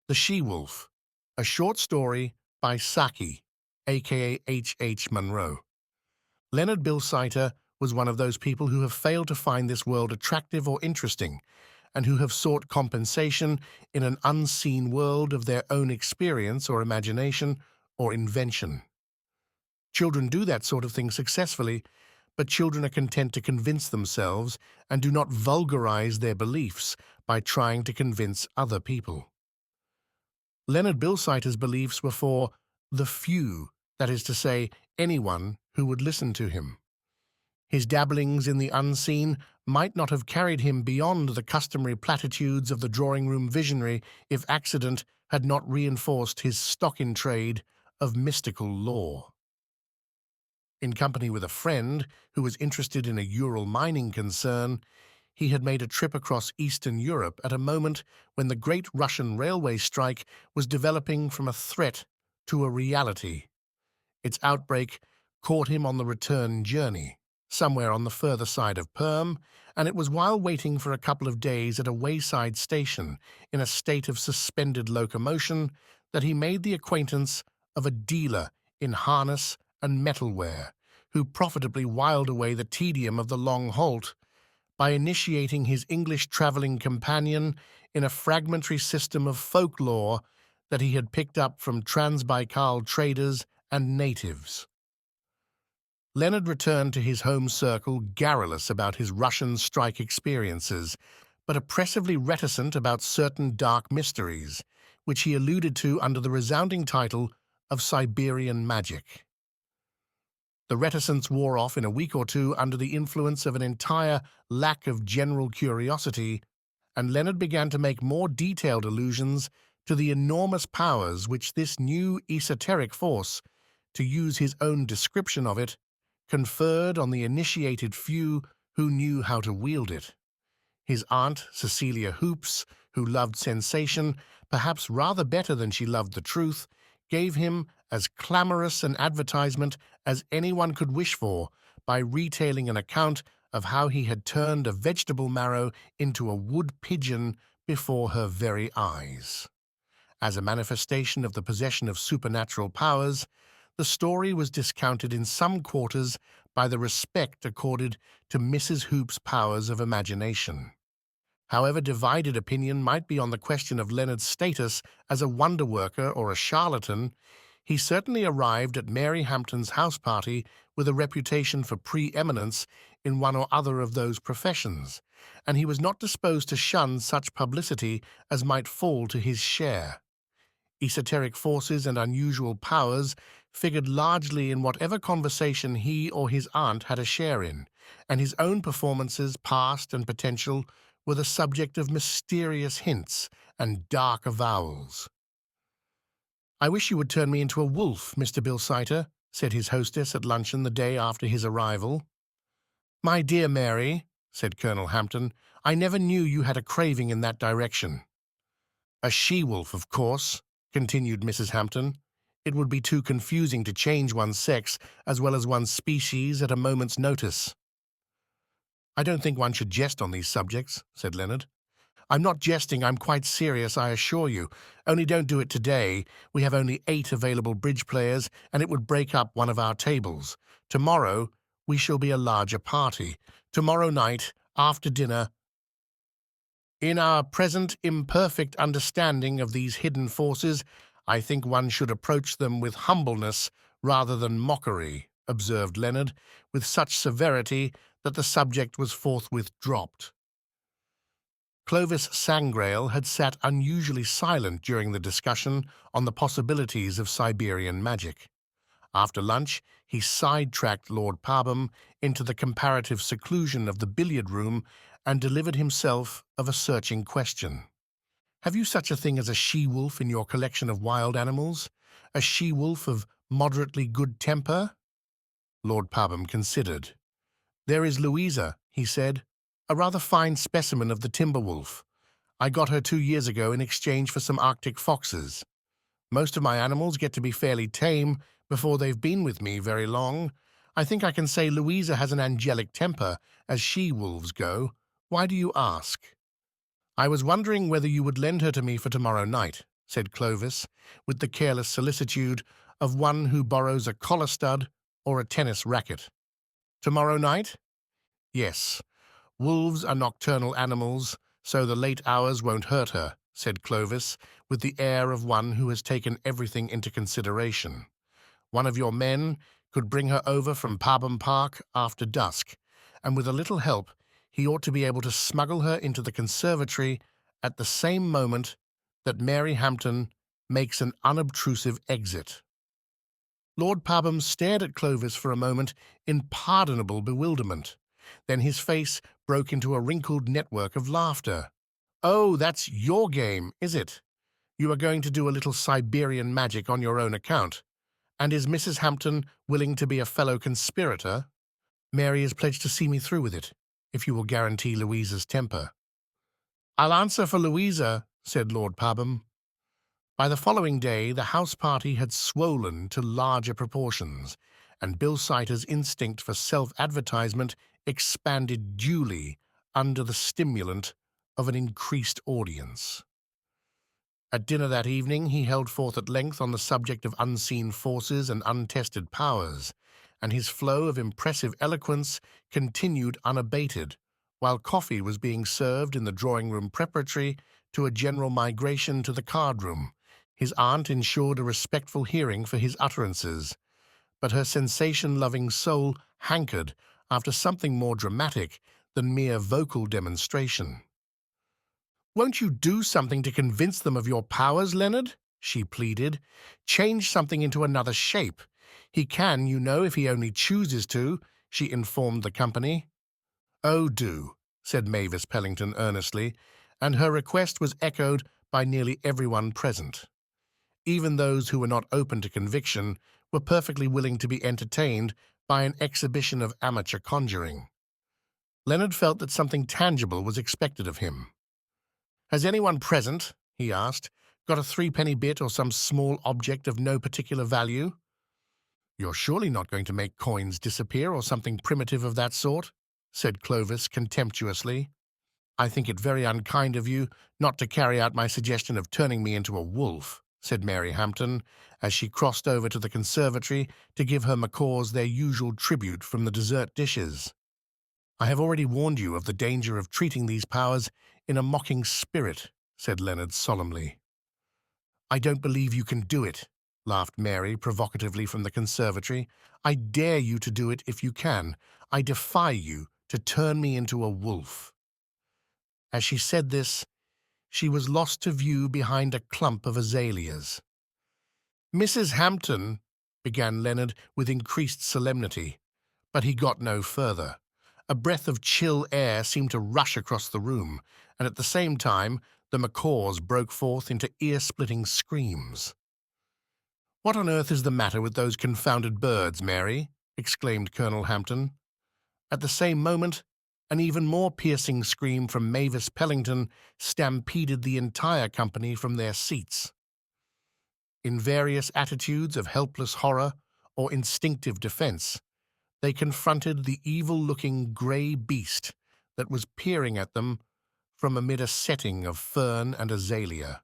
The She-Wolf, a short story by Saki, aka H. Munro. Leonard Bilsiter was one of those people who have failed to find this world attractive or interesting, and who have sought compensation in an unseen world of their own experience or imagination or invention. Children do that sort of thing successfully, but children are content to convince themselves and do not vulgarize their beliefs by trying to convince other people. Leonard Bilsiter's beliefs were for the few, that is to say, anyone who would listen to him. His dabblings in the unseen might not have carried him beyond the customary platitudes of the drawing-room visionary if accident had not reinforced his stock-in-trade of mystical lore. In company with a friend who was interested in a Ural mining concern, he had made a trip across Eastern Europe at a moment when the great Russian railway strike was developing from a threat to a reality. Its outbreak caught him on the return journey, somewhere on the further side of Perm, and it was while waiting for a couple of days at a wayside station in a state of suspended locomotion that he made the acquaintance of a dealer in harness and metalware, who profitably whiled away the tedium of the long halt by initiating his English travelling companion in a fragmentary system of folklore that he had picked up from Transbaikal traders and natives. Leonard returned to his home circle garrulous about his Russian strike experiences, but oppressively reticent about certain dark mysteries, which he alluded to under the resounding title of Siberian magic. The reticence wore off in a week or two under the influence of an entire lack of general curiosity, and Leonard began to make more detailed allusions to the enormous powers which this new esoteric force, to use his own description of it, conferred on the initiated few who knew how to wield it. His aunt, Cecilia Hoops, who loved sensation, perhaps rather better than she loved the truth, gave him as clamorous an advertisement as anyone could wish for by retailing an account of how he had turned a vegetable marrow into a wood pigeon before her very eyes. As a manifestation of the possession of supernatural powers, the story was discounted in some quarters by the respect accorded to Mrs. Hoop's powers of imagination. However divided opinion might be on the question of Leonard's status as a wonder-worker or a charlatan, he certainly arrived at Mary Hampton's house party with a reputation for preeminence in one or other of those professions, and he was not disposed to shun such publicity as might fall to his share. Esoteric forces and unusual powers figured largely in whatever conversation he or his aunt had a share in, and his own performances, past and potential, were the subject of mysterious hints and dark avowals. "I wish you would turn me into a wolf, Mr. Bilsiter," said his hostess at luncheon the day after his arrival. "My dear Mary," said Colonel Hampton, "I never knew you had a craving in that direction." "A she-wolf, of course," continued Mrs. Hampton. "It would be too confusing to change one's sex as well as one's species at a moment's notice." "I don't think one should jest on these subjects," said Leonard. "I'm not jesting, I'm quite serious, I assure you. Only don't do it today. We have only 8 available bridge players, and it would break up one of our tables. Tomorrow we shall be a larger party. Tomorrow night, after dinner, in our present imperfect understanding of these hidden forces, I think one should approach them with humbleness rather than mockery," observed Leonard, with such severity that the subject was forthwith dropped. Clovis Sangrail had sat unusually silent during the discussion on the possibilities of Siberian magic. After lunch, he sidetracked Lord Parbham into the comparative seclusion of the billiard room and delivered himself of a searching question. "Have you such a thing as a she-wolf in your collection of wild animals? A she-wolf of moderately good temper?" Lord Parbham considered. "There is Louisa," he said, "a rather fine specimen of the timber wolf. I got her 2 years ago in exchange for some Arctic foxes. Most of my animals get to be fairly tame before they've been with me very long. I think I can say Louisa has an angelic temper, as she-wolves go. Why do you ask?" "I was wondering whether you would lend her to me for tomorrow night," said Clovis, with the careless solicitude of one who borrows a collar stud or a tennis racket. Tomorrow night? Yes. Wolves are nocturnal animals, so the late hours won't hurt her, said Clovis, with the air of one who has taken everything into consideration. One of your men could bring her over from Pabham Park after dusk, and with a little help he ought to be able to smuggle her into the conservatory at the same moment that Mary Hampton makes an unobtrusive exit. Lord Pabham stared at Clovis for a moment in pardonable bewilderment. Then his face broke into a wrinkled network of laughter. "Oh, that's your game, is it? You are going to do a little Siberian magic on your own account. And is Mrs. Hampton willing to be a fellow conspirator? Mary is pledged to see me through with it, if you will guarantee Louisa's temper." "I'll answer for Louisa," said Lord Pabham. By the following day, the house party had swollen to larger proportions, and Bilsiter's instinct for self-advertisement expanded duly under the stimulant of an increased audience. At dinner that evening, he held forth at length on the subject of unseen forces and untested powers, and his flow of impressive eloquence continued unabated, while coffee was being served in the drawing-room preparatory to a general migration to the card-room. His aunt ensured a respectful hearing for his utterances, but her sensation-loving soul hankered after something more dramatic than mere vocal demonstration. "Won't you do something to convince them of your powers, Leonard?" she pleaded. "Change something into another shape. He can, you know, if he only chooses to," she informed the company. "Oh, do," said Mavis Pellington earnestly, and her request was echoed by nearly everyone present. Even those who were not open to conviction were perfectly willing to be entertained by an exhibition of amateur conjuring. Leonard felt that something tangible was expected of him. "Has anyone present," he asked, "got a threepenny bit or some small object of no particular value?" "You're surely not going to make coins disappear or something primitive of that sort?" said Clovis contemptuously. "I think it very unkind of you not to carry out my suggestion of turning me into a wolf," said Mary Hampton, as she crossed over to the conservatory to give her macaws their usual tribute from the dessert dishes. "I have already warned you of the danger of treating these powers in a mocking spirit," said Leonard solemnly. "I don't believe you can do it," laughed Mary provocatively from the conservatory. "I dare you to do it if you can. I defy you to turn me into a wolf." As she said this, she was lost to view behind a clump of azaleas. "Mrs. Hampton," began Leonard with increased solemnity, but he got no further. A breath of chill air seemed to rush across the room, and at the same time the macaws broke forth into ear-splitting screams. "What on earth is the matter with those confounded birds, Mary?" exclaimed Colonel Hampton. At the same moment, an even more piercing scream from Mavis Pellington stampeded the entire company from their seats. In various attitudes of helpless horror or instinctive defense, they confronted the evil-looking grey beast that was peering at them from amid a setting of fern and azalea.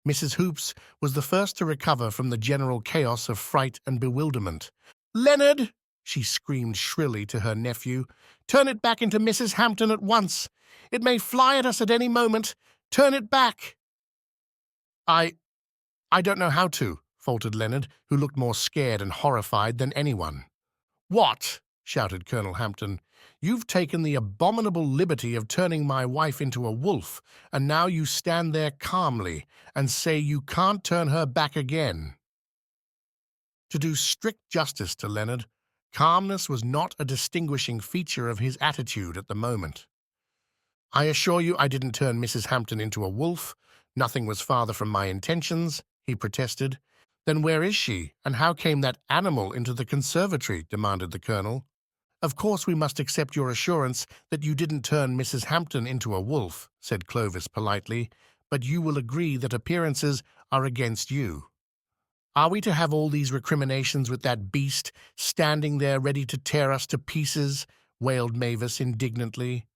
Mrs. Hoops was the first to recover from the general chaos of fright and bewilderment. "Leonard!" she screamed shrilly to her nephew. "Turn it back into Mrs. Hampton at once. It may fly at us at any moment. Turn it back." I don't know how to," faltered Leonard, who looked more scared and horrified than anyone. "What?" shouted Colonel Hampton. "You've taken the abominable liberty of turning my wife into a wolf, and now you stand there calmly and say you can't turn her back again." To do strict justice to Leonard, calmness was not a distinguishing feature of his attitude at the moment. "I assure you I didn't turn Mrs. Hampton into a wolf. Nothing was farther from my intentions," he protested. "Then where is she, and how came that animal into the conservatory?" demanded the colonel. "Of course we must accept your assurance that you didn't turn Mrs. Hampton into a wolf," said Clovis politely, "but you will agree that appearances are against you." "Are we to have all these recriminations with that beast standing there ready to tear us to pieces?" wailed Mavis indignantly.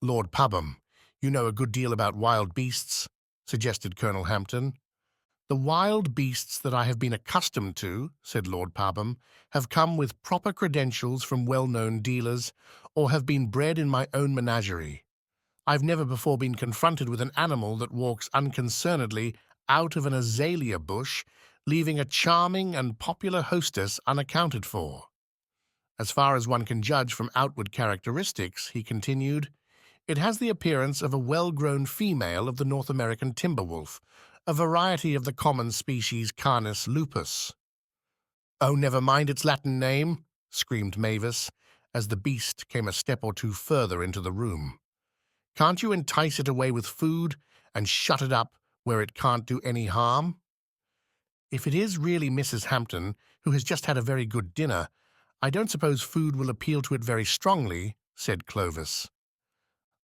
"Lord Pabham, you know a good deal about wild beasts. suggested Colonel Hampton. The wild beasts that I have been accustomed to, said Lord Pabham, have come with proper credentials from well-known dealers, or have been bred in my own menagerie. I've never before been confronted with an animal that walks unconcernedly out of an azalea bush, leaving a charming and popular hostess unaccounted for. As far as one can judge from outward characteristics, he continued, it has the appearance of a well-grown female of the North American timber wolf, a variety of the common species Canis lupus. Oh, never mind its Latin name, screamed Mavis, as the beast came a step or two further into the room. Can't you entice it away with food and shut it up where it can't do any harm? If it is really Mrs. Hampton, who has just had a very good dinner, I don't suppose food will appeal to it very strongly, said Clovis.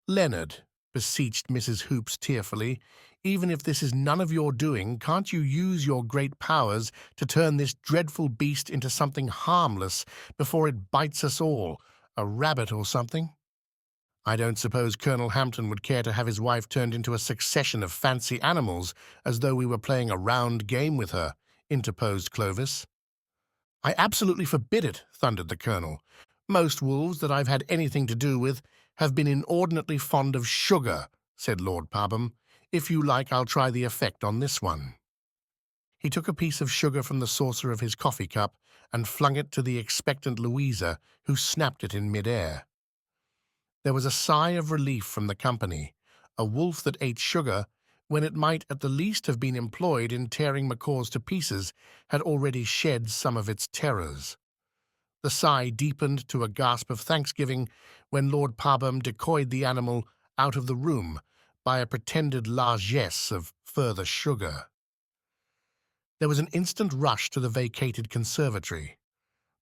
Leonard, beseeched Mrs. Hoops tearfully, even if this is none of your doing, can't you use your great powers to turn this dreadful beast into something harmless before it bites us all, a rabbit or something? I don't suppose Colonel Hampton would care to have his wife turned into a succession of fancy animals, as though we were playing a round game with her, interposed Clovis. I absolutely forbid it, thundered the Colonel. Most wolves that I've had anything to do with have been inordinately fond of sugar, said Lord Pabham. If you like, I'll try the effect on this one. He took a piece of sugar from the saucer of his coffee cup and flung it to the expectant Louisa, who snapped it in mid-air. There was a sigh of relief from the company. A wolf that ate sugar, when it might at the least have been employed in tearing macaws to pieces, had already shed some of its terrors. The sigh deepened to a gasp of thanksgiving when Lord Pabham decoyed the animal out of the room by a pretended largesse of further sugar. There was an instant rush to the vacated conservatory.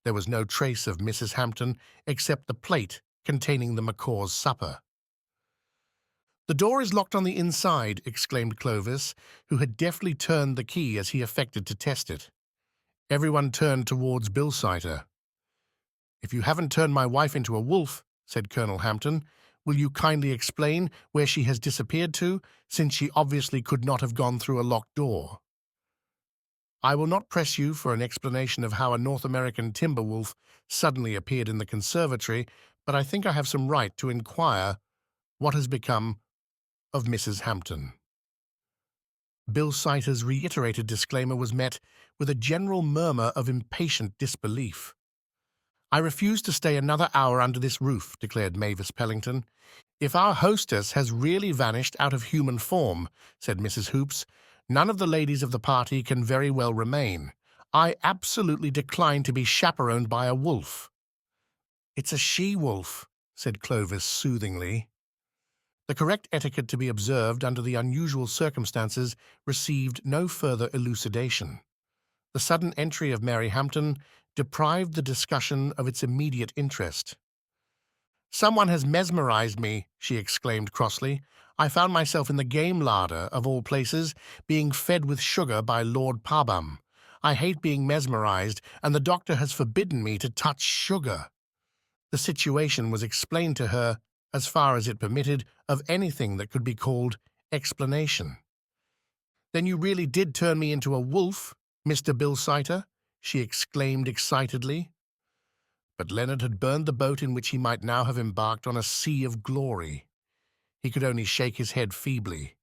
There was no trace of Mrs. Hampton except the plate containing the macaw's supper. The door is locked on the inside, exclaimed Clovis, who had deftly turned the key as he affected to test it. Everyone turned towards Bilsiter. If you haven't turned my wife into a wolf, said Colonel Hampton, will you kindly explain where she has disappeared to, since she obviously could not have gone through a locked door? I will not press you for an explanation of how a North American timber wolf suddenly appeared in the conservatory, but I think I have some right to inquire what has become of Mrs. Hampton. Bilsiter's reiterated disclaimer was met with a general murmur of impatient disbelief. I refuse to stay another hour under this roof, declared Mavis Pellington. If our hostess has really vanished out of human form, said Mrs. Hoops, none of the ladies of the party can very well remain. I absolutely decline to be chaperoned by a wolf. It's a she-wolf, said Clovis soothingly. The correct etiquette to be observed under the unusual circumstances received no further elucidation. The sudden entry of Mary Hampton deprived the discussion of its immediate interest. Someone has mesmerized me, she exclaimed crossly. I found myself in the game larder, of all places, being fed with sugar by Lord Pabham. I hate being mesmerized, and the doctor has forbidden me to touch sugar. The situation was explained to her, as far as it permitted of anything that could be called explanation. Then you really did turn me into a wolf, Mr. Bilsiter? She exclaimed excitedly. But Leonard had burned the boat in which he might now have embarked on a sea of glory. He could only shake his head feebly.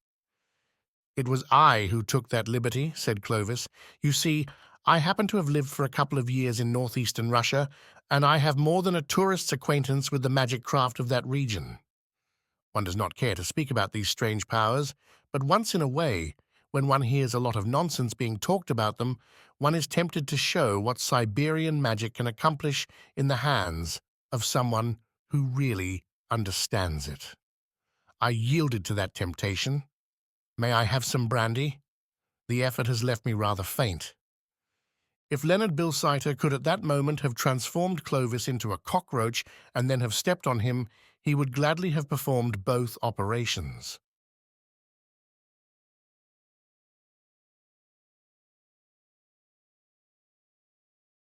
It was I who took that liberty, said Clovis. You see, I happen to have lived for a couple of years in northeastern Russia, and I have more than a tourist's acquaintance with the magic craft of that region. One does not care to speak about these strange powers, but once in a way, when one hears a lot of nonsense being talked about them, one is tempted to show what Siberian magic can accomplish in the hands of someone who really understands it. I yielded to that temptation. May I have some brandy? The effort has left me rather faint. If Leonard Bilsiter could at that moment have transformed Clovis into a cockroach and then have stepped on him, he would gladly have performed both operations.